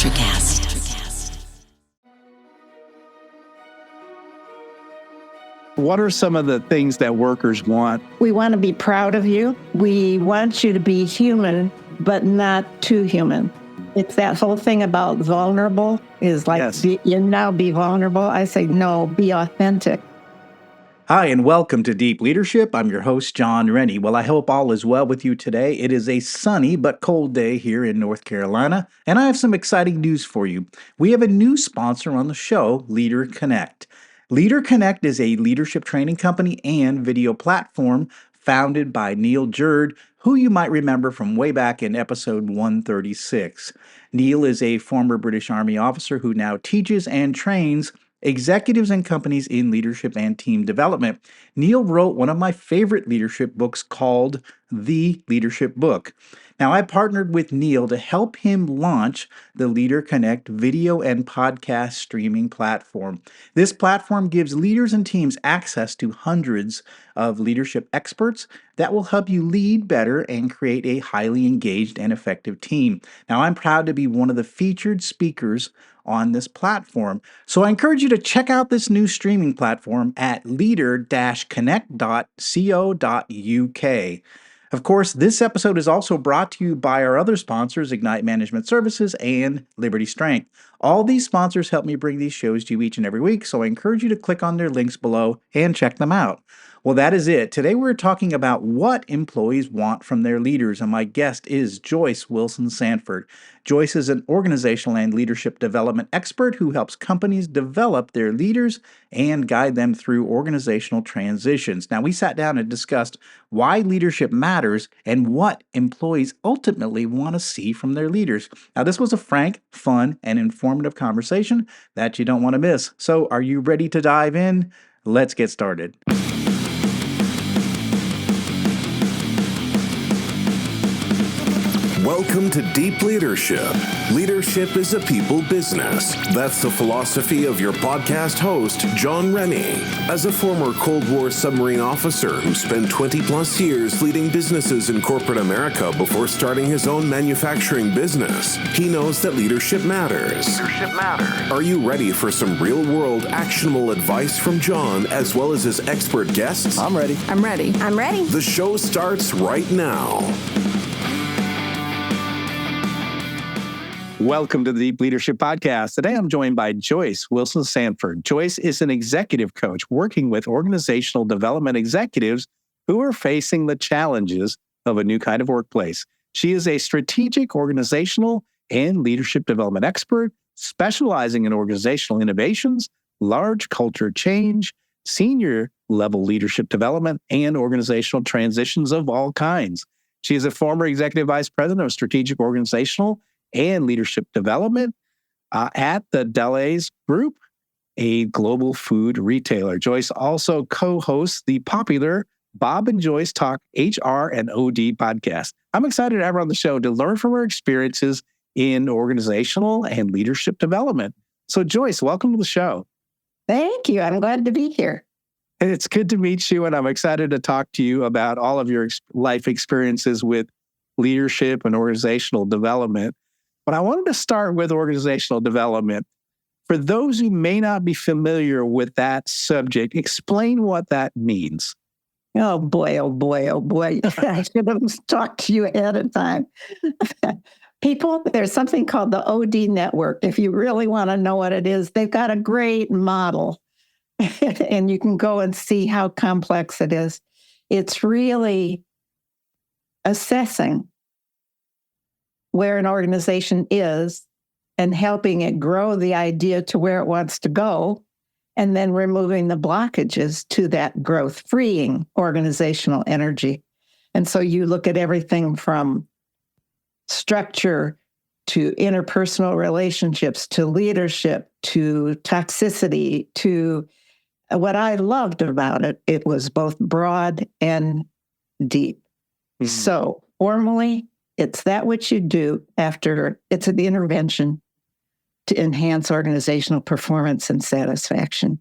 Electrocast. What are some of the things that workers want? We want to be proud of you. We want you to be human, but not too human. It's that whole thing about vulnerable is like, Yes. You now be vulnerable. I say, no, be authentic. Hi, and welcome to Deep Leadership. I'm your host, John Rennie. Well, I hope all is well with you today. It is a sunny but cold day here in North Carolina, and I have some exciting news for you. We have a new sponsor on the show, Leader Connect. Leader Connect is a leadership training company and video platform founded by Neil Jerd, who you might remember from way back in episode 136. Neil is a former British Army officer who now teaches and trains executives and companies in leadership and team development. Neil wrote one of my favorite leadership books called The Leadership Book. Now, I partnered with Neil to help him launch the Leader Connect video and podcast streaming platform. This platform gives leaders and teams access to hundreds of leadership experts that will help you lead better and create a highly engaged and effective team. Now, I'm proud to be one of the featured speakers on this platform. So I encourage you to check out this new streaming platform at leader-connect.co.uk. Of course, this episode is also brought to you by our other sponsors, Ignite Management Services and Liberty Strength. All these sponsors help me bring these shows to you each and every week, so I encourage you to click on their links below and check them out. Well, that is it. Today we're talking about what employees want from their leaders, and my guest is Joyce Wilson-Sanford. Joyce is an organizational and leadership development expert who helps companies develop their leaders and guide them through organizational transitions. Now, we sat down and discussed why leadership matters and what employees ultimately want to see from their leaders. Now, this was a frank, fun, and informative conversation that you don't want to miss. So, are you ready to dive in? Let's get started. Welcome to Deep Leadership. Leadership is a people business. That's the philosophy of your podcast host, John Rennie. As a former Cold War submarine officer who spent 20 plus years leading businesses in corporate America before starting his own manufacturing business, he knows that leadership matters. Are you ready for some real-world actionable advice from John as well as his expert guests? I'm ready. I'm ready. The show starts right now. Welcome to the Deep Leadership Podcast. Today I'm joined by Joyce Wilson-Sanford. Joyce is an executive coach working with organizational development executives who are facing the challenges of a new kind of workplace. She is a strategic organizational and leadership development expert specializing in organizational innovations, large culture change, senior level leadership development, and organizational transitions of all kinds. She is a former executive vice president of strategic organizational and leadership development at the Delhaize Group, a global food retailer. Joyce also co-hosts the popular Bob and Joyce Talk HR and OD podcast. I'm excited to have her on the show to learn from her experiences in organizational and leadership development. So Joyce, welcome to the show. Thank you. I'm glad to be here. It's good to meet you, and I'm excited to talk to you about all of your life experiences with leadership and organizational development. But I wanted to start with organizational development. For those who may not be familiar with that subject, explain what that means. Oh boy, oh boy, oh boy. I should have talked to you ahead of time. People, there's something called the OD network. If you really want to know what it is, they've got a great model. And you can go and see how complex it is. It's really assessing where an organization is and helping it grow the idea to where it wants to go, and then removing the blockages to that growth, freeing organizational energy. And so you look at everything from structure to interpersonal relationships, to leadership, to toxicity, to what I loved about it, it was both broad and deep. Mm-hmm. So formally, it's that which you do after it's an intervention to enhance organizational performance and satisfaction.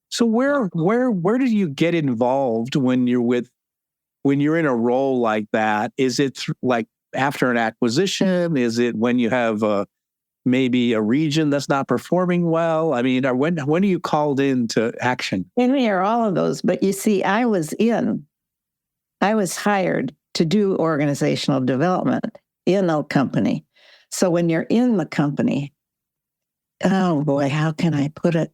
So where do you get involved when you're in a role like that? Is it like after an acquisition? Is it when you have maybe a region that's not performing well? I mean, when are you called into action? And we are all of those. But you see, I was hired to do organizational development in a company. So when you're in the company, oh boy, how can I put it?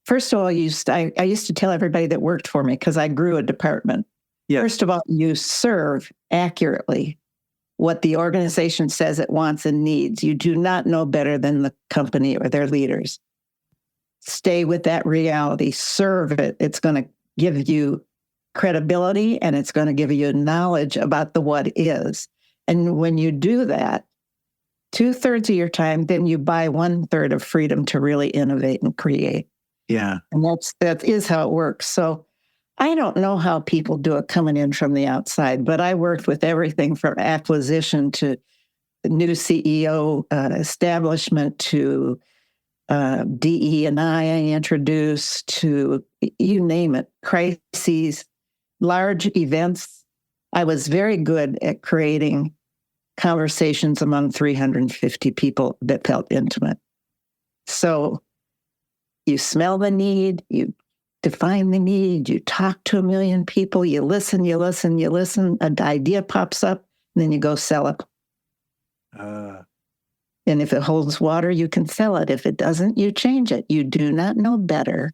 First of all, I used to tell everybody that worked for me, because I grew a department. Yeah. First of all, you serve accurately what the organization says it wants and needs. You do not know better than the company or their leaders. Stay with that reality. Serve it. It's going to give you credibility, and it's going to give you knowledge about the what is. And when you do that, 2/3 of your time, then you buy 1/3 of freedom to really innovate and create. Yeah. And that is how it works. So I don't know how people do it coming in from the outside, but I worked with everything from acquisition to new CEO establishment to DE&I introduced to, you name it, crises, large events. I was very good at creating conversations among 350 people that felt intimate. So you smell the need, you define the need, you talk to 1 million people, you listen, an idea pops up, and then you go sell it. And if it holds water, you can sell it. If it doesn't, you change it. You do not know better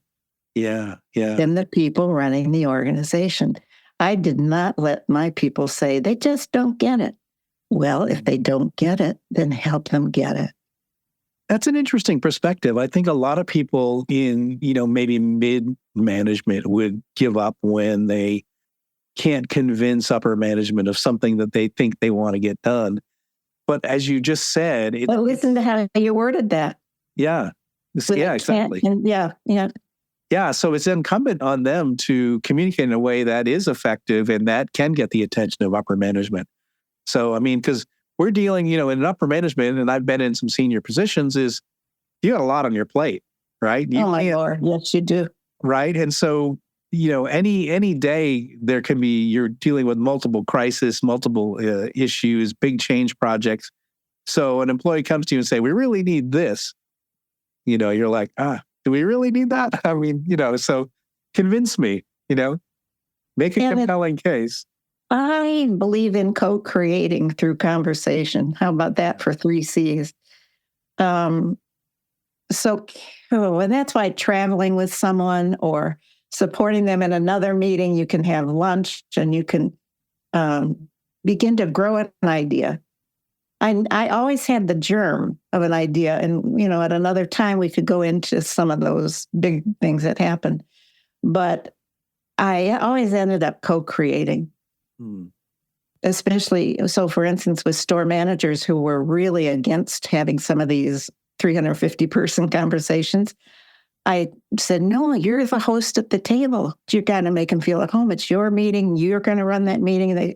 than the people running the organization. I did not let my people say, they just don't get it. Well, if they don't get it, then help them get it. That's an interesting perspective. I think a lot of people in, maybe mid-management would give up when they can't convince upper management of something that they think they want to get done. But as you just said... But listen to how you worded that. Yeah. Yeah, exactly. Yeah, so it's incumbent on them to communicate in a way that is effective and that can get the attention of upper management. So, I mean, because we're dealing, in upper management, and I've been in some senior positions, is you got a lot on your plate, right? Oh my Lord, yes, you do. Right? And so, any day there can be, you're dealing with multiple crises, multiple issues, big change projects. So an employee comes to you and say, we really need this. You're like, do we really need that? I mean, so convince me, make a compelling case. I believe in co-creating through conversation. How about that for 3 C's? And that's why traveling with someone or supporting them in another meeting, you can have lunch and you can begin to grow an idea. I always had the germ of an idea. And, at another time, we could go into some of those big things that happened. But I always ended up co-creating. Especially, so for instance, with store managers who were really against having some of these 350-person conversations, I said, no, you're the host at the table. You got to make them feel at home. It's your meeting. You're going to run that meeting.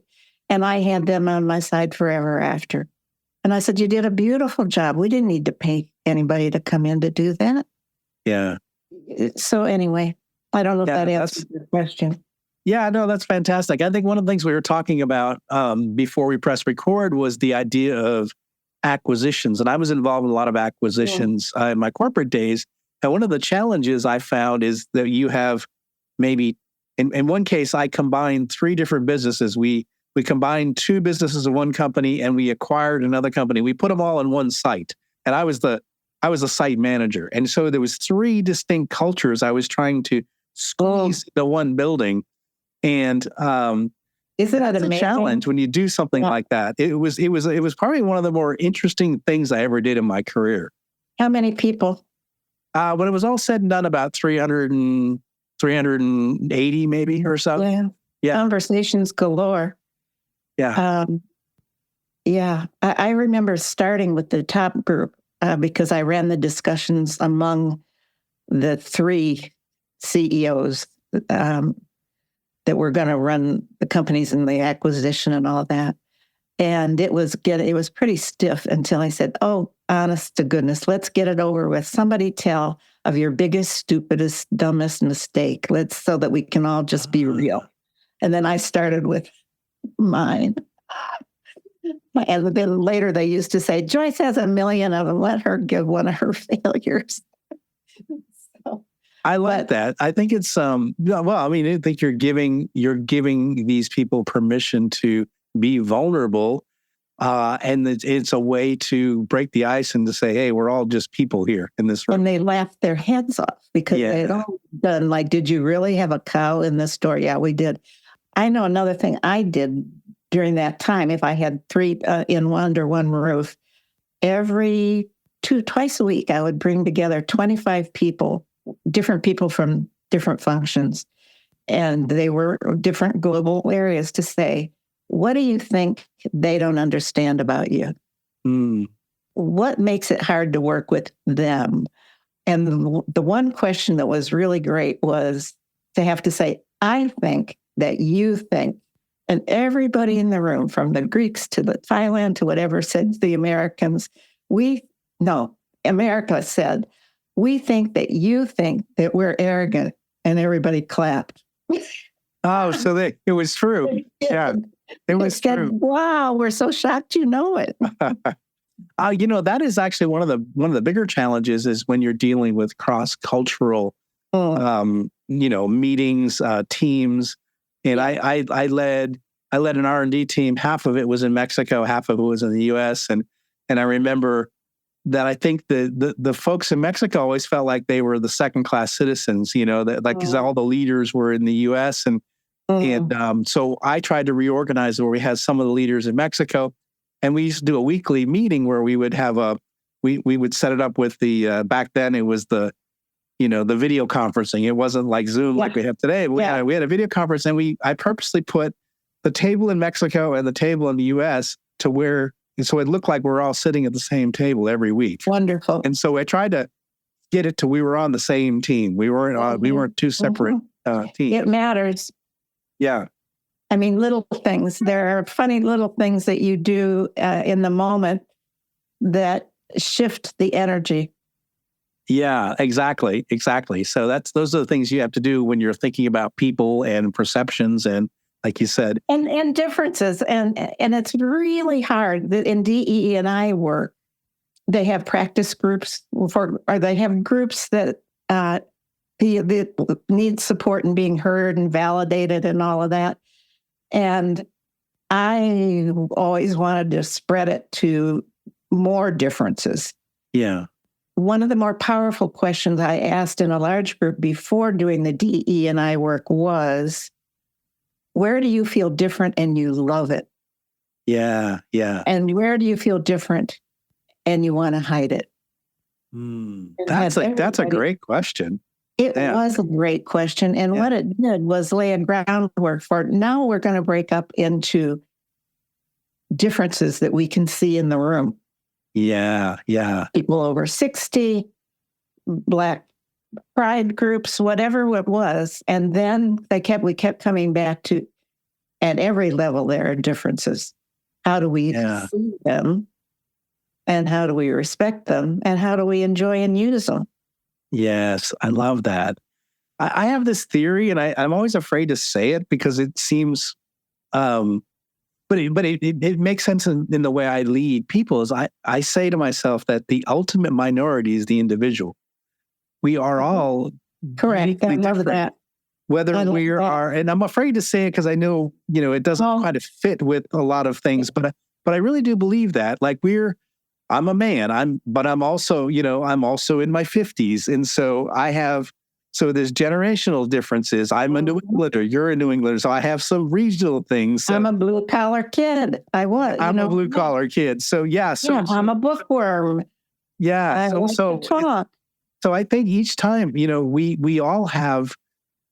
And I had them on my side forever after. And I said, you did a beautiful job. We didn't need to pay anybody to come in to do that. Yeah. So anyway, I don't know if that answers your question. Yeah, no, that's fantastic. I think one of the things we were talking about before we press record was the idea of acquisitions. And I was involved in a lot of acquisitions in my corporate days. And one of the challenges I found is that you have maybe, in one case, I combined 3 different businesses. We combined 2 businesses in one company and we acquired another company. We put them all in one site. And I was the site manager. And so there was 3 distinct cultures I was trying to squeeze into one building. And isn't that a challenge when you do something like that? It was probably one of the more interesting things I ever did in my career. How many people? When it was all said and done, about 380 maybe or so. Yeah. Conversations galore. Yeah. I remember starting with the top group because I ran the discussions among the 3 CEOs that were going to run the companies and the acquisition and all that. And it was pretty stiff until I said, oh, honest to goodness, let's get it over with. Somebody tell of your biggest, stupidest, dumbest mistake. So that we can all just be real. And then I started with mine. And then later they used to say, Joyce has 1 million of them. Let her give one of her failures. So, I like that. I think it's well, I mean, I think you're giving these people permission to be vulnerable, and it's a way to break the ice and to say, hey, we're all just people here in this room. And they laughed their heads off because they'd all done like, did you really have a cow in this store? Yeah, we did. I know another thing I did during that time, if I had 3 under one roof, twice a week, I would bring together 25 people, different people from different functions. And they were different global areas to say, what do you think they don't understand about you? Mm. What makes it hard to work with them? And the one question that was really great was to have to say, I think that you think. And everybody in the room, from the Greeks to the Thailand to whatever, said to the Americans, America said, we think that you think that we're arrogant. And everybody clapped. Oh, so it was true. Yeah, it was true. Wow, we're so shocked you know it. That is actually one of the bigger challenges is when you're dealing with cross-cultural, meetings, teams. And I led an R&D team. Half of it was in Mexico, half of it was in the U.S. And I remember that I think the folks in Mexico always felt like they were the second-class citizens. Because all the leaders were in the U.S. and so I tried to reorganize where we had some of the leaders in Mexico, and we used to do a weekly meeting where we would have we would set it up with the back then it was the video conferencing. It wasn't like Zoom like we have today. We had a video conference, and I purposely put the table in Mexico and the table in the U.S. so it looked like we're all sitting at the same table every week. Wonderful. And so I tried to get it to we were on the same team. We weren't two separate teams. It matters. Yeah. I mean, little things. There are funny little things that you do in the moment that shift the energy. Yeah, exactly. So those are the things you have to do when you're thinking about people and perceptions and, like you said, and differences. And it's really hard that in DE&I work, they have practice groups or they have groups that need support and being heard and validated and all of that. And I always wanted to spread it to more differences. Yeah. One of the more powerful questions I asked in a large group before doing the DE&I work was, where do you feel different and you love it? Yeah. And where do you feel different and you want to hide it? That's a great question. It was a great question. And what it did was lay a groundwork for it. Now we're going to break up into differences that we can see in the room. Yeah. People over 60, Black pride groups, whatever it was. And then we kept coming back to, at every level, there are differences. How do we see them? And how do we respect them? And how do we enjoy and use them? Yes, I love that. I have this theory, and I'm always afraid to say it because it seems, but it makes sense in the way I lead people. Is I say to myself that the ultimate minority is the individual. We are all correct. I love that. Whether we are, and I'm afraid to say it because I know it doesn't kind of fit with a lot of things, but I really do believe that. Like I'm a man. But I'm also I'm also in my 50s, and so there's generational differences. I'm a New Englander. You're a New Englander, so I have some regional things. So I'm a blue collar kid. I'm a blue collar kid. So I'm a bookworm. Yeah. So I think each time we all have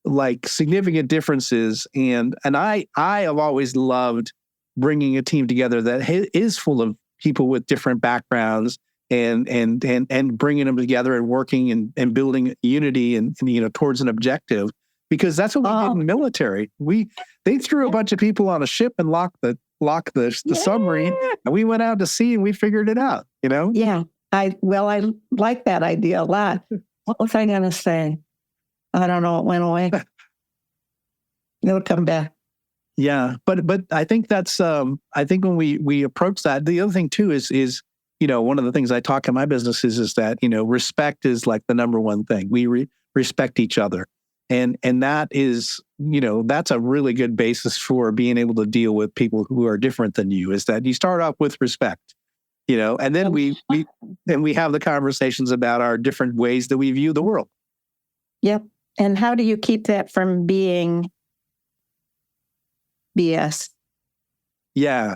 like significant differences, and I have always loved bringing a team together that is full of people with different backgrounds and bringing them together and working and building unity and towards an objective, because that's what we did in the military. They threw a bunch of people on a ship and locked the submarine, and we went out to sea and we figured it out. Yeah. I like that idea a lot. What was I going to say? I don't know. It went away. It'll come back. Yeah, but I think that's I think when we approach that, the other thing too is one of the things I talk in my business is that respect is like the number one thing. We respect each other, and that is that's a really good basis for being able to deal with people who are different than you. Is that you start off with respect, and then we have the conversations about our different ways that we view the world. Yep. And how do you keep that from being BS? Yeah.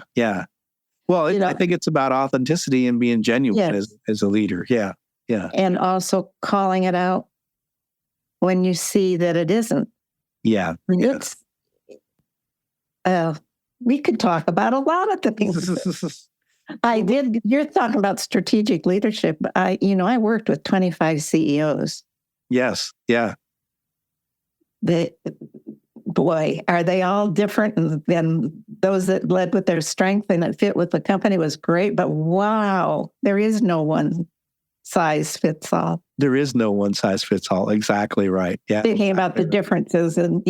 Well, I think it's about authenticity and being genuine as a leader. Yeah. And also calling it out when you see that it isn't. Yeah. It's we could talk about a lot of things. You're talking about strategic leadership. I worked with 25 CEOs. Yes. Yeah. Boy, are they all different than those that led with their strength and it fit with the company was great. But wow, there is no one size fits all. There is no one size fits all. Exactly right. Yeah. Thinking about the differences and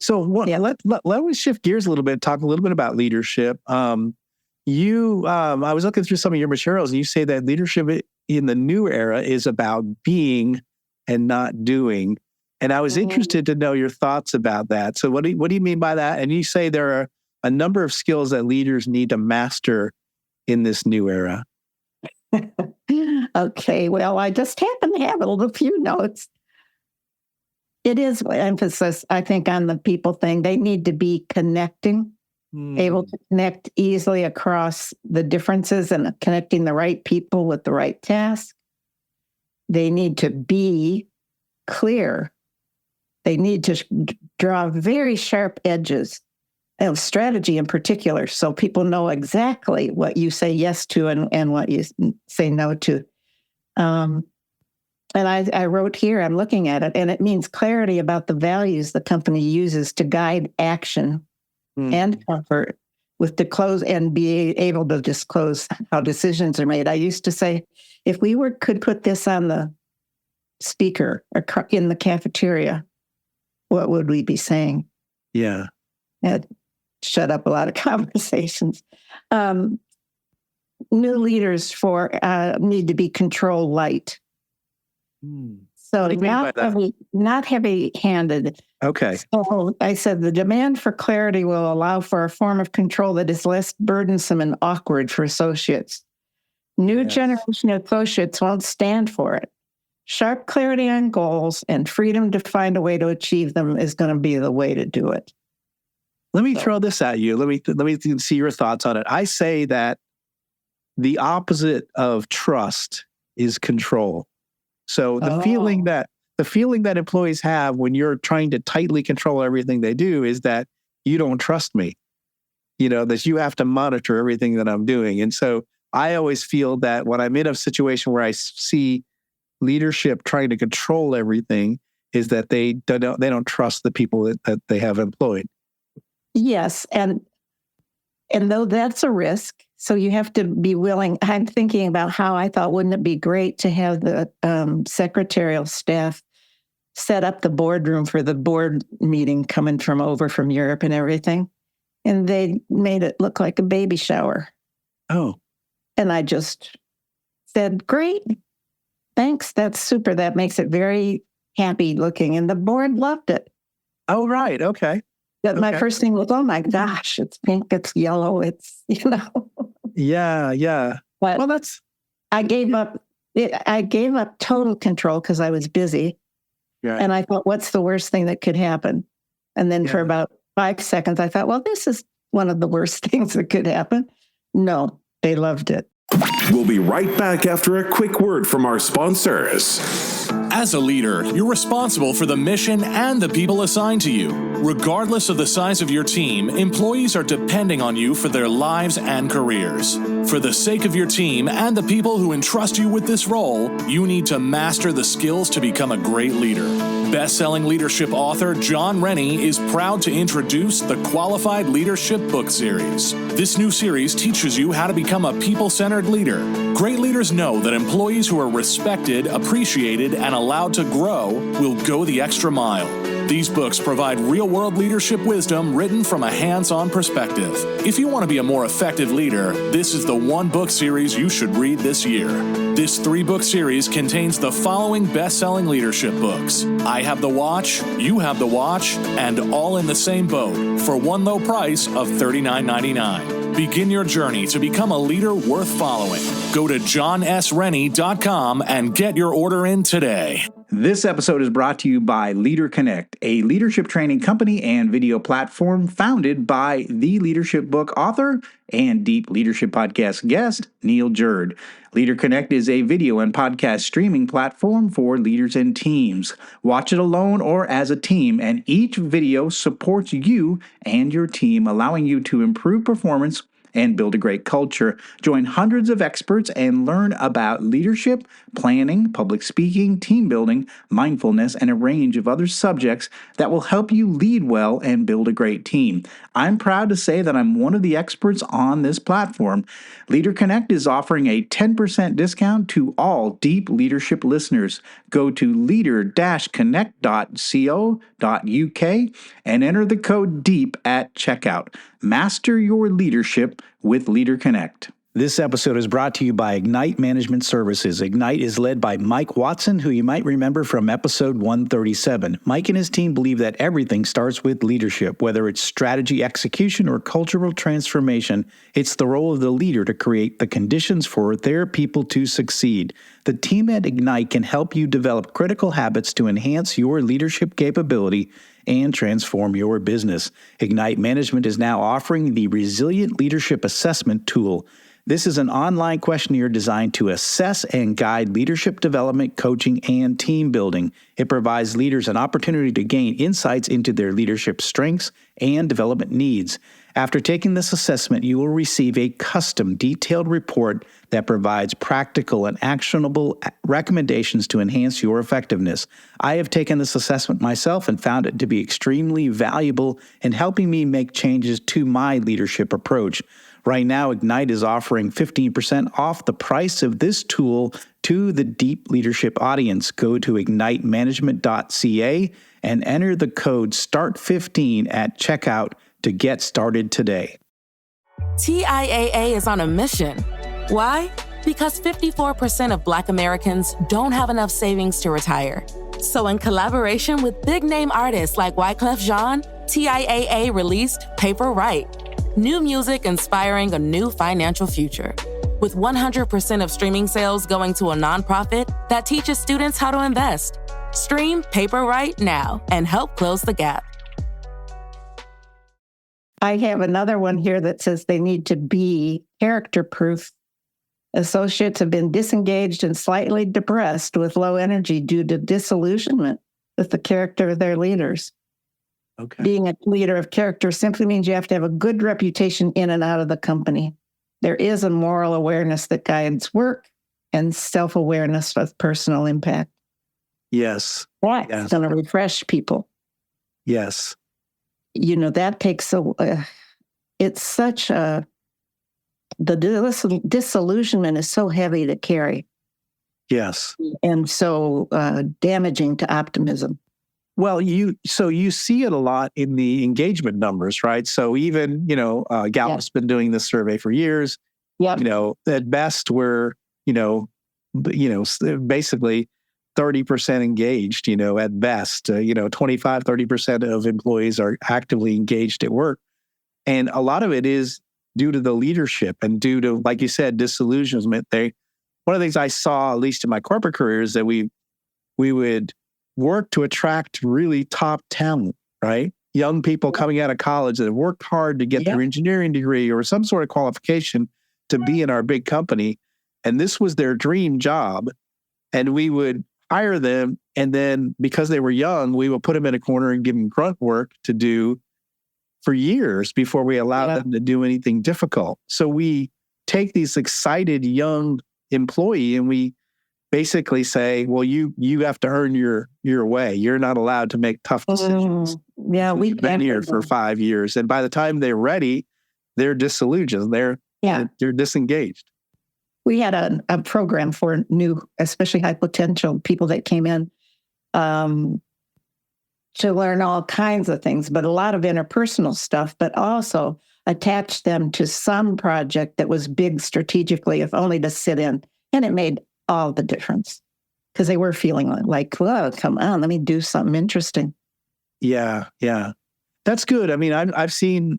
So let me shift gears a little bit, talk a little bit about leadership. I was looking through some of your materials and you say that leadership in the new era is about being and not doing. And I was interested to know your thoughts about that. So what do you mean by that? And you say there are a number of skills that leaders need to master in this new era. Okay, well, I just happen to have a few notes. It is emphasis, I think, on the people thing. They need to be connecting, able to connect easily across the differences and connecting the right people with the right task. They need to be clear. They need to draw very sharp edges of strategy in particular, so people know exactly what you say yes to and what you say no to. And I wrote here, I'm looking at it, and it means clarity about the values the company uses to guide action and comfort with disclose and be able to disclose how decisions are made. I used to say, if we could put this on the speaker or in the cafeteria, what would we be saying? Yeah. It shut up a lot of conversations. New leaders need to be control light. So not heavy-handed. Okay. So I said the demand for clarity will allow for a form of control that is less burdensome and awkward for associates. New generation of associates won't stand for it. Sharp clarity on goals and freedom to find a way to achieve them is going to be the way to do it. Let me throw this at you. Let me see your thoughts on it. I say that the opposite of trust is control. So the feeling that employees have when you're trying to tightly control everything they do is that you don't trust me. That you have to monitor everything that I'm doing. And so I always feel that when I'm in a situation where I see leadership trying to control everything, is that they don't trust the people that they have employed. Yes, and though that's a risk, so you have to be willing. I'm thinking about how I thought, wouldn't it be great to have the secretarial staff set up the boardroom for the board meeting coming over from Europe and everything, and they made it look like a baby shower. Oh, and I just said, "Great, thanks, that's super. That makes it very happy looking," and the board loved it. Oh, right, okay. My first thing was, oh my gosh, it's pink, it's yellow, it's, Yeah. But I gave up total control because I was busy. Right. And I thought, what's the worst thing that could happen? And then for about 5 seconds, I thought, well, this is one of the worst things that could happen. No, they loved it. We'll be right back after a quick word from our sponsors. As a leader, you're responsible for the mission and the people assigned to you. Regardless of the size of your team, employees are depending on you for their lives and careers. For the sake of your team and the people who entrust you with this role, you need to master the skills to become a great leader. Best-selling leadership author John Rennie is proud to introduce the Qualified Leadership book series. This new series teaches you how to become a people-centered leader. Great leaders know that employees who are respected, appreciated, and allowed to grow will go the extra mile. These books provide real-world leadership wisdom written from a hands-on perspective. If you want to be a more effective leader, this is the one book series you should read this year. This 3-book series contains the following best-selling leadership books: I Have the Watch, You Have the Watch, and All in the Same Boat for one low price of $39.99. Begin your journey to become a leader worth following. Go to johnsrennie.com and get your order in today. This episode is brought to you by Leader Connect, a leadership training company and video platform founded by the leadership book author and Deep Leadership Podcast guest, Neil Jerd. Leader Connect is a video and podcast streaming platform for leaders and teams. Watch it alone or as a team, and each video supports you and your team, allowing you to improve performance and build a great culture. Join hundreds of experts and learn about leadership, planning, public speaking, team building, mindfulness, and a range of other subjects that will help you lead well and build a great team. I'm proud to say that I'm one of the experts on this platform. Leader Connect is offering a 10% discount to all Deep Leadership listeners. Go to leader-connect.co.uk and enter the code DEEP at checkout. Master your leadership with Leader Connect. This episode is brought to you by Ignite Management Services. Ignite is led by Mike Watson, who you might remember from episode 137. Mike and his team believe that everything starts with leadership. Whether it's strategy execution or cultural transformation, it's the role of the leader to create the conditions for their people to succeed. The team at Ignite can help you develop critical habits to enhance your leadership capability and transform your business. Ignite Management is now offering the Resilient Leadership Assessment Tool. This is an online questionnaire designed to assess and guide leadership development, coaching, and team building. It provides leaders an opportunity to gain insights into their leadership strengths and development needs. After taking this assessment, you will receive a custom, detailed report that provides practical and actionable recommendations to enhance your effectiveness. I have taken this assessment myself and found it to be extremely valuable in helping me make changes to my leadership approach. Right now, Ignite is offering 15% off the price of this tool to the Deep Leadership audience. Go to ignitemanagement.ca and enter the code START15 at checkout to get started today. TIAA is on a mission. Why? Because 54% of Black Americans don't have enough savings to retire. So in collaboration with big-name artists like Wyclef Jean, TIAA released Paper Right. New music inspiring a new financial future. With 100% of streaming sales going to a nonprofit that teaches students how to invest. Stream Paper Right now and help close the gap. I have another one here that says they need to be character proof. Associates have been disengaged and slightly depressed with low energy due to disillusionment with the character of their leaders. Okay. Being a leader of character simply means you have to have a good reputation in and out of the company. There is a moral awareness that guides work and self-awareness of personal impact. Yes. That's going to refresh people. Yes. You know, that takes it's such a, the disillusionment is so heavy to carry. Yes. And so damaging to optimism. Well, you see it a lot in the engagement numbers, right? So even, Gallup's been doing this survey for years. Yep. At best we're, basically 30% engaged, at best, 25, 30% of employees are actively engaged at work. And a lot of it is due to the leadership and due to, like you said, disillusionment. One of the things I saw, at least in my corporate career, is that we would work to attract really top talent, right? Young people coming out of college that have worked hard to get their engineering degree or some sort of qualification to be in our big company. And this was their dream job. And we would hire them. And then because they were young, we would put them in a corner and give them grunt work to do for years before we allowed them to do anything difficult. So we take these excited young employee and we basically say, well, you have to earn your way. You're not allowed to make tough decisions. We've been here for 5 years. And by the time they're ready, they're disillusioned. They're disengaged. We had a program for new, especially high potential people that came in. to learn all kinds of things, but a lot of interpersonal stuff, but also attach them to some project that was big strategically, if only to sit in. And it made all the difference because they were feeling like, well, come on, let me do something interesting. Yeah. That's good. I mean, I've seen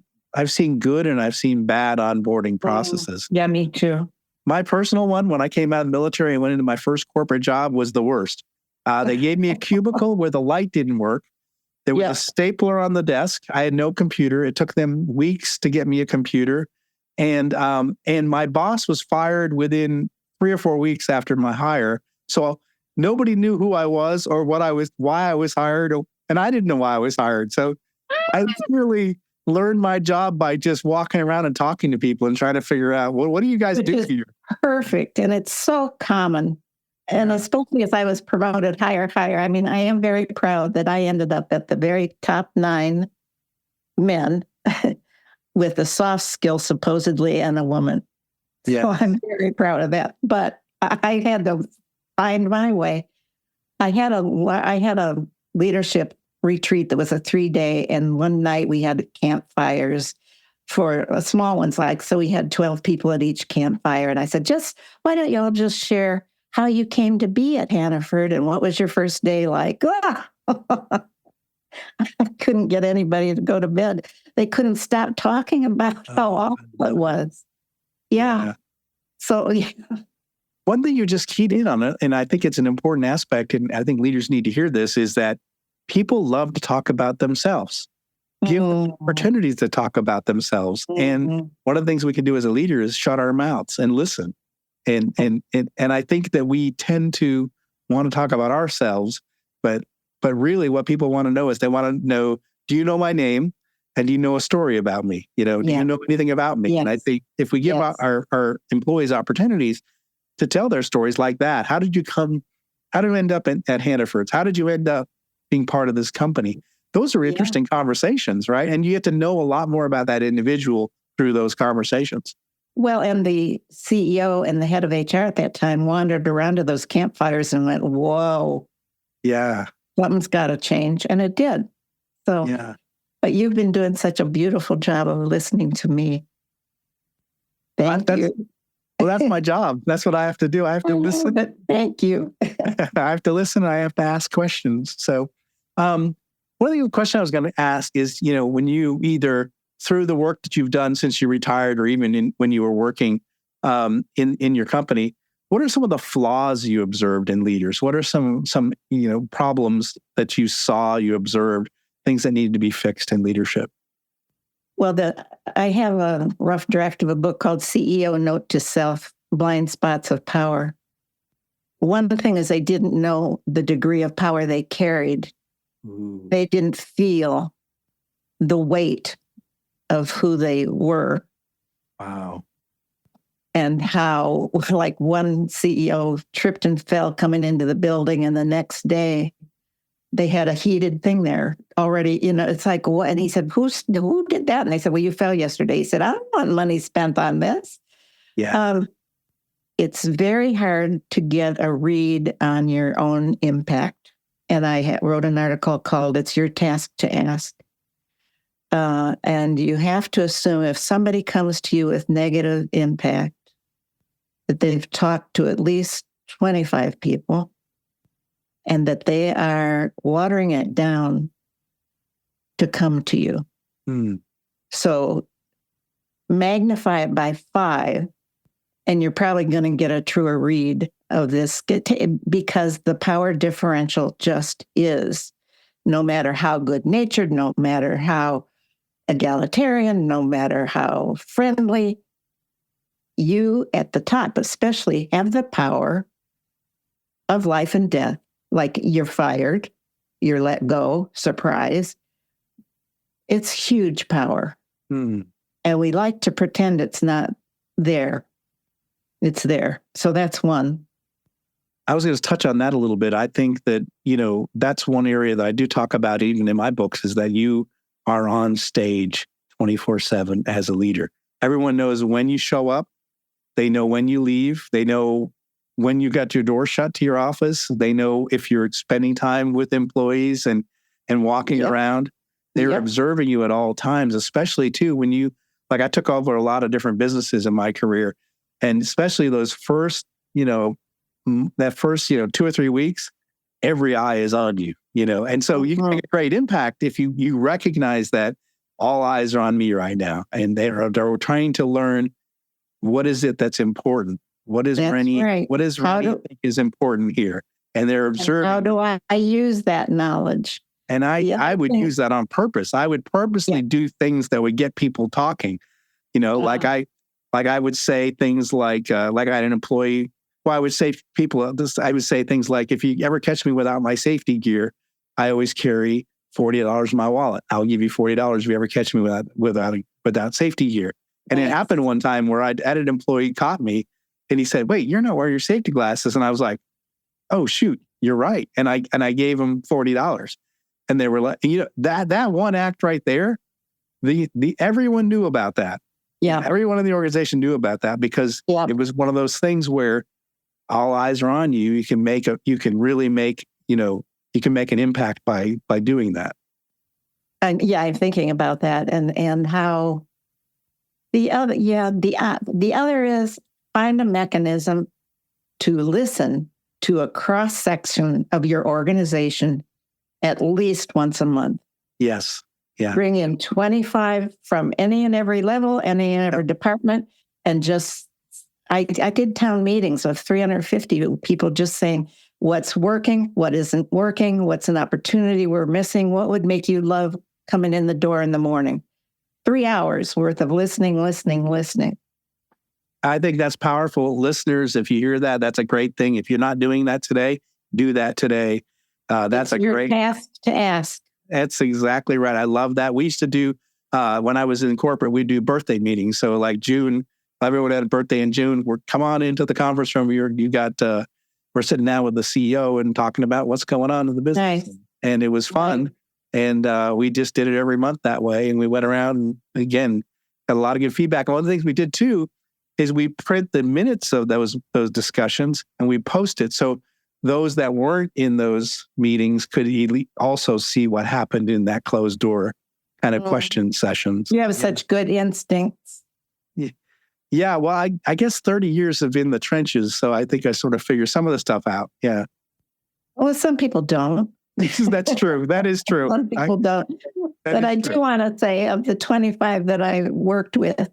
good and I've seen bad onboarding processes. Yeah, me too. My personal one, when I came out of the military and went into my first corporate job, was the worst. They gave me a cubicle where the light didn't work. There was a stapler on the desk. I had no computer. It took them weeks to get me a computer. And my boss was fired within 3 or 4 weeks after my hire. So nobody knew who I was or why I was hired. And I didn't know why I was hired. So I literally learned my job by just walking around and talking to people and trying to figure out, what do you guys do here? Perfect. And it's so common. And especially if I was promoted higher. I mean, I am very proud that I ended up at the very top 9 men with a soft skill, supposedly, and a woman. Yeah. So I'm very proud of that. But I had to find my way. I had a leadership retreat that was a 3-day, and one night we had campfires for small ones, so we had 12 people at each campfire. And I said, why don't you all just share how you came to be at Hannaford and what was your first day like? I couldn't get anybody to go to bed. They couldn't stop talking about how awful it was. Yeah. So, one thing you just keyed in on it, and I think it's an important aspect, and I think leaders need to hear this, is that people love to talk about themselves. Give them opportunities to talk about themselves. And one of the things we can do as a leader is shut our mouths and listen. And I think that we tend to want to talk about ourselves, but really what people want to know is they want to know, do you know my name? And do you know a story about me? Do you know anything about me? Yes. And I think if we give our employees opportunities to tell their stories like that, how did you end up at Hannaford's? How did you end up being part of this company? Those are interesting conversations, right? And you get to know a lot more about that individual through those conversations. Well, and the CEO and the head of HR at that time wandered around to those campfires and went, whoa. Yeah. Something's got to change. And it did. So, but you've been doing such a beautiful job of listening to me. Thank you. Well, that's my job. That's what I have to do. I have to listen. Thank you. I have to listen. And I have to ask questions. So one of the questions I was going to ask is, when you either through the work that you've done since you retired or even when you were working in your company, what are some of the flaws you observed in leaders? What are some problems that you saw, you observed, things that needed to be fixed in leadership? Well, I have a rough draft of a book called CEO Note to Self, Blind Spots of Power. One thing is they didn't know the degree of power they carried. Ooh. They didn't feel the weight of who they were. Wow. And how, one CEO tripped and fell coming into the building, and the next day they had a heated thing there already. It's like, what? And he said, who did that? And they said, well, you fell yesterday. He said, I don't want money spent on this. Yeah. It's very hard to get a read on your own impact. And I wrote an article called It's Your Task to Ask. And you have to assume if somebody comes to you with negative impact, that they've talked to at least 25 people and that they are watering it down to come to you. Mm. So magnify it by 5, and you're probably going to get a truer read of this, because the power differential just is, no matter how good-natured, no matter how egalitarian, no matter how friendly, you at the top especially have the power of life and death. Like you're fired, you're let go, surprise. It's huge power. Mm. And we like to pretend it's not there. It's there. So that's one. I was going to touch on that a little bit. I think that, that's one area that I do talk about even in my books, is that you are on stage 24/7 as a leader. Everyone knows when you show up. They know when you leave. They know when you got your door shut to your office. They know if you're spending time with employees. And and walking around. They're observing you at all times, especially too when you, like I took over a lot of different businesses in my career, and especially those first, that first, 2 or 3 weeks, every eye is on you, and so you can make a great impact if you recognize that all eyes are on me right now, and they're trying to learn what is it that's important. What is Rennie? Right. What is Rennie think is important here? And they're observing. How do I use that knowledge? And I would use that on purpose. I would purposely do things that would get people talking. Like I would say things like I had an employee. Well, I would say I would say things like, if you ever catch me without my safety gear, I always carry $40 in my wallet. I'll give you $40 if you ever catch me without safety gear. And it happened one time where an employee caught me, and he said, "Wait, you're not wearing your safety glasses." And I was like, "Oh shoot, you're right." And I gave him $40. And they were like, that one act right there, everyone knew about that. Yeah. Everyone in the organization knew about that because it was one of those things where all eyes are on you. You can really make an impact by doing that. And I'm thinking about that and how the other is find a mechanism to listen to a cross section of your organization at least once a month. Yes. Yeah. Bring in 25 from any and every level, any and every department, and I did town meetings of 350 people just saying what's working, what isn't working, what's an opportunity we're missing, what would make you love coming in the door in the morning. 3 hours worth of listening. I think that's powerful. Listeners, if you hear that, that's a great thing. If you're not doing that today, do that today. That's it's your task to ask. That's exactly right. I love that. We used to do, when I was in corporate, we do birthday meetings. So like June, everyone had a birthday in June. Come on into the conference room. We're sitting down with the CEO and talking about what's going on in the business. Nice. And it was fun. Right. And we just did it every month that way. And we went around and again, got a lot of good feedback. And one of the things we did too is we print the minutes of those discussions and we post it. So those that weren't in those meetings could also see what happened in that closed door kind of question sessions. You have such good instincts. Yeah. Well, I guess 30 years of in the trenches. So I think I sort of figure some of the stuff out. Yeah. Well, some people don't. That's true. That is true. Some people don't. But I do want to say of the 25 that I worked with,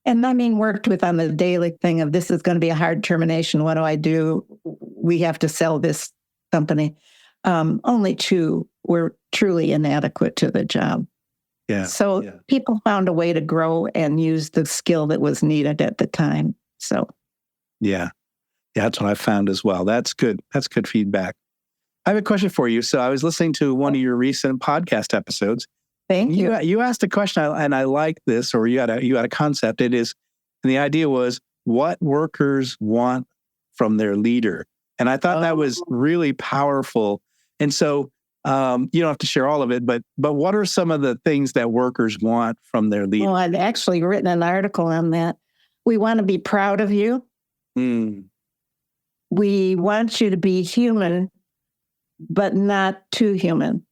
and I mean worked with on the daily thing of this is going to be a hard termination. What do I do? We have to sell this company. Only 2 were truly inadequate to the job. Yeah. So people found a way to grow and use the skill that was needed at the time. So. Yeah, that's what I found as well. That's good. That's good feedback. I have a question for you. So I was listening to one of your recent podcast episodes. Thank you. You asked a question, and I like this, or you had a concept. It is, and the idea was what workers want from their leader. And I thought that was really powerful. And so you don't have to share all of it, but what are some of the things that workers want from their leader? Well, I've actually written an article on that. We want to be proud of you. We want you to be human, but not too human.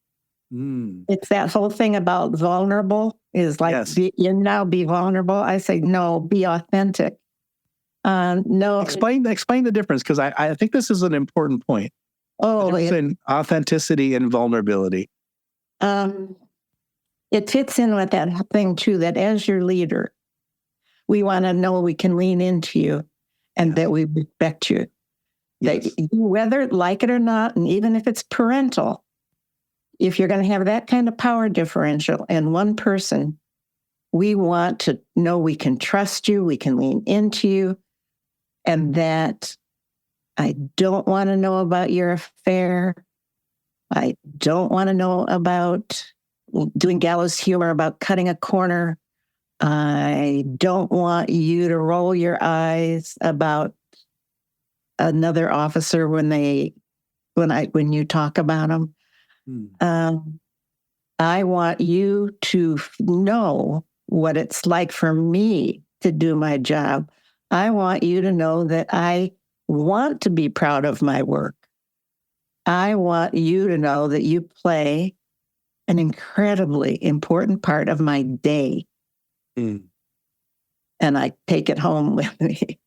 It's that whole thing about vulnerable is like, be vulnerable. I say, no, be authentic. No. Explain the difference, because I think this is an important point. In authenticity and vulnerability. It fits in with that thing too, that as your leader, we want to know we can lean into you and that we respect you. That you, whether like it or not, and even if it's parental, if you're going to have that kind of power differential in one person, we want to know we can trust you, we can lean into you, and that I don't want to know about your affair. I don't want to know about doing gallows humor, about cutting a corner. I don't want you to roll your eyes about another officer when you talk about them. I want you to know what it's like for me to do my job. I want you to know that I want to be proud of my work. I want you to know that you play an incredibly important part of my day. Mm. And I take it home with me.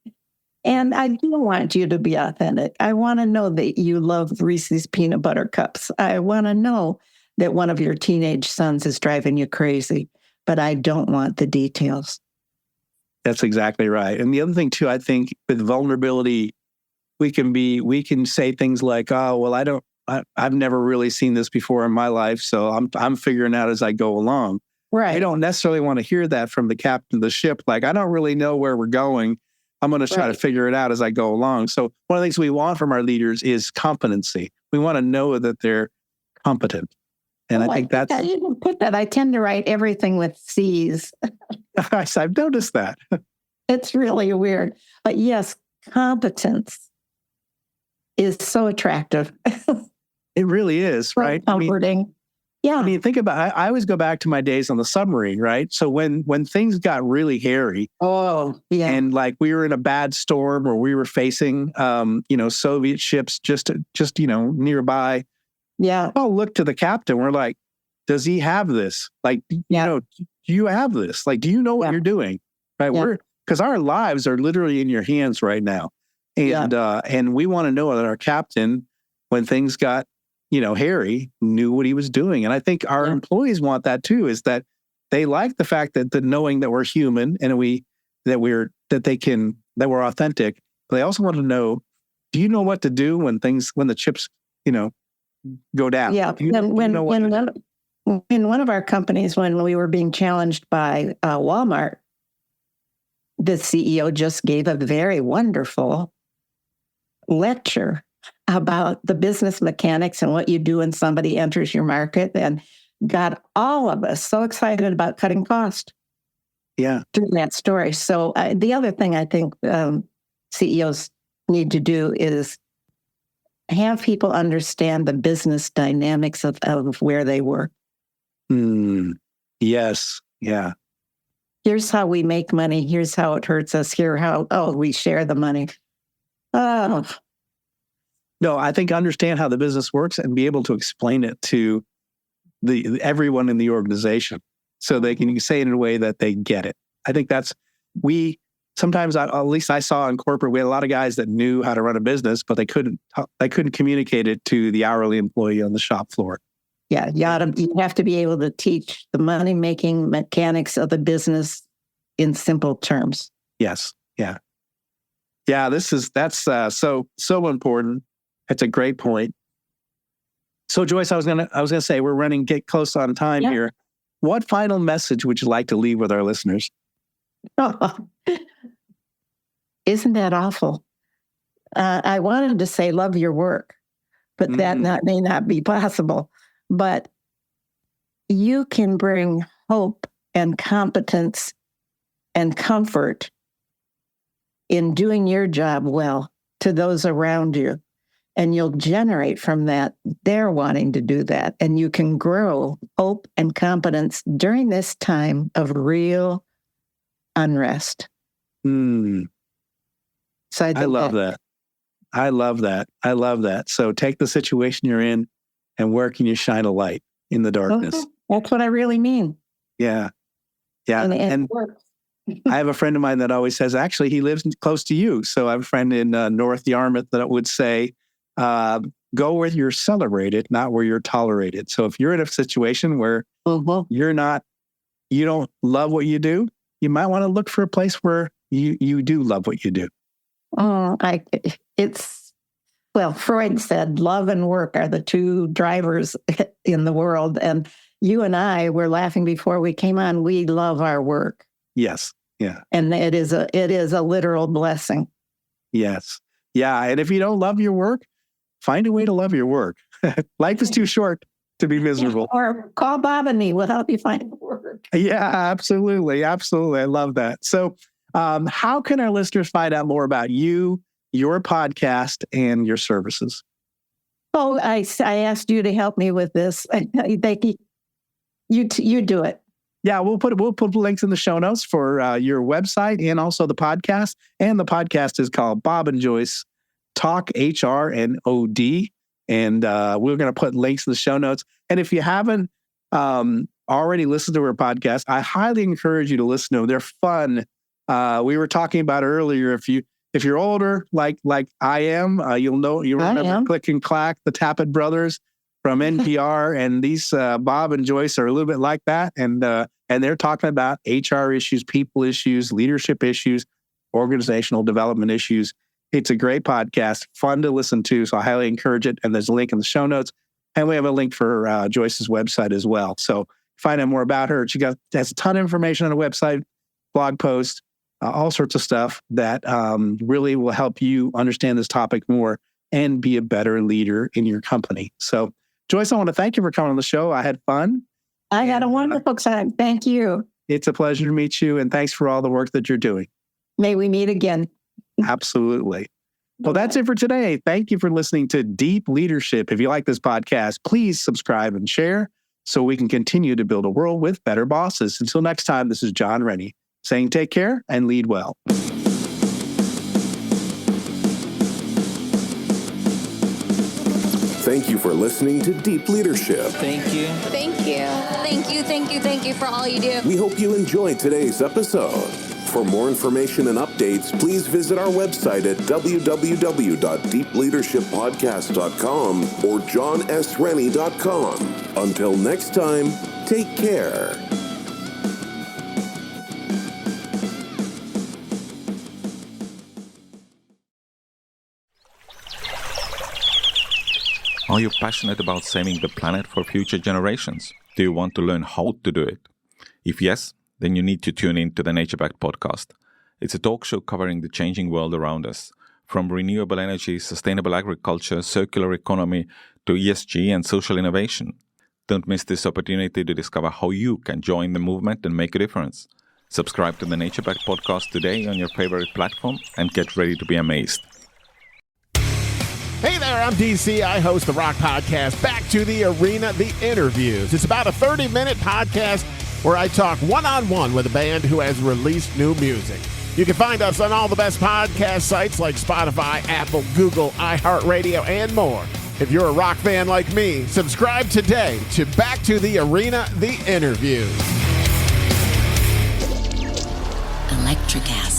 And I do want you to be authentic. I want to know that you love Reese's peanut butter cups. I want to know that one of your teenage sons is driving you crazy, but I don't want the details. That's exactly right. And the other thing too, I think with vulnerability, we can say things like, "Oh, well, I've never really seen this before in my life, so I'm figuring out as I go along." Right. I don't necessarily want to hear that from the captain of the ship. Like, I don't really know where we're going. I'm going to try to figure it out as I go along. So one of the things we want from our leaders is competency. We want to know that they're competent. And I think that's... You can put that. I tend to write everything with C's. I've noticed that. It's really weird. But yes, competence is so attractive. It really is, so right? comforting. I mean, think about, I always go back to my days on the submarine, right? So when things got really hairy, and like we were in a bad storm or we were facing, Soviet ships just nearby. Yeah. I'll look to the captain. We're like, does he have this? Like, do you have this? Like, do you know what you're doing? Right? Yeah. Because our lives are literally in your hands right now. And we want to know that our captain, when things got, hairy, knew what he was doing. And I think our employees want that too, is that they like the fact that knowing that we're human and that we're authentic. But they also want to know, do you know what to do when the chips, go down? Yeah. In one of our companies, when we were being challenged by Walmart, the CEO just gave a very wonderful lecture about the business mechanics and what you do when somebody enters your market, and got all of us so excited about cutting cost. Yeah. Through that story. So the other thing I think CEOs need to do is have people understand the business dynamics of where they work. Yes. Yeah. Here's how we make money. Here's how it hurts us. We share the money. No, I think understand how the business works and be able to explain it to everyone in the organization so they can say it in a way that they get it. I think sometimes, at least I saw in corporate, we had a lot of guys that knew how to run a business, but they couldn't communicate it to the hourly employee on the shop floor. Yeah, you have to be able to teach the money-making mechanics of the business in simple terms. Yes. Yeah. Yeah, that's so important. It's a great point. So Joyce, I was gonna say we're get close on time here. What final message would you like to leave with our listeners? Isn't that awful? I wanted to say love your work, but that may not be possible. But you can bring hope and competence and comfort in doing your job well to those around you. And you'll generate from that, they're wanting to do that. And you can grow hope and competence during this time of real unrest. So I love that. I love that. So take the situation you're in and where can you shine a light in the darkness? That's what I really mean. Yeah. Yeah. And it works. I have a friend of mine that always says, actually, he lives close to you. So I have a friend in North Yarmouth that would say, go where you're celebrated, not where you're tolerated. So if you're in a situation where you don't love what you do, you might want to look for a place where you do love what you do. Freud said love and work are the two drivers in the world. And you and I were laughing before we came on. We love our work. Yes. Yeah. And it is a literal blessing. Yes. Yeah. And if you don't love your work, find a way to love your work. Life is too short to be miserable. Or call Bob and me. We'll help you find work. Yeah, absolutely. Absolutely. I love that. So how can our listeners find out more about you, your podcast, and your services? Oh, I asked you to help me with this. You do it. Yeah, we'll put links in the show notes for your website and also the podcast. And the podcast is called Bob and Joyce Talk HR and OD. And we're going to put links in the show notes. And if you haven't already listened to her podcast, I highly encourage you to listen to them. They're fun. We were talking about earlier, if you're older, like I am, you'll remember Click and Clack, the Tappet brothers from NPR, and these Bob and Joyce are a little bit like that, and they're talking about HR issues, people issues, leadership issues, organizational development issues. It's a great podcast, fun to listen to, so I highly encourage it. And there's a link in the show notes, and we have a link for Joyce's website as well. So find out more about her. She has a ton of information on her website, blog posts, all sorts of stuff that really will help you understand this topic more and be a better leader in your company. So, Joyce, I want to thank you for coming on the show. I had fun. I had a wonderful time. Thank you. It's a pleasure to meet you, and thanks for all the work that you're doing. May we meet again. Absolutely. Well, that's it for today. Thank you for listening to Deep Leadership. If you like this podcast, please subscribe and share so we can continue to build a world with better bosses. Until next time, this is John Rennie saying take care and lead well. Thank you for listening to Deep Leadership. Thank you. Thank you. Thank you, thank you, thank you for all you do. We hope you enjoyed today's episode. For more information and updates, please visit our website at www.deepleadershippodcast.com or johnsrennie.com. Until next time, take care. Are you passionate about saving the planet for future generations? Do you want to learn how to do it? If yes, then you need to tune in to the Nature Backed podcast. It's a talk show covering the changing world around us, from renewable energy, sustainable agriculture, circular economy, to ESG and social innovation. Don't miss this opportunity to discover how you can join the movement and make a difference. Subscribe to the Nature Backed podcast today on your favorite platform and get ready to be amazed. Hey there, I'm DC. I host the Rock Podcast, Back to the Arena, The Interviews. It's about a 30-minute podcast where I talk one-on-one with a band who has released new music. You can find us on all the best podcast sites like Spotify, Apple, Google, iHeartRadio, and more. If you're a rock fan like me, subscribe today to Back to the Arena, The Interviews. Electric acid.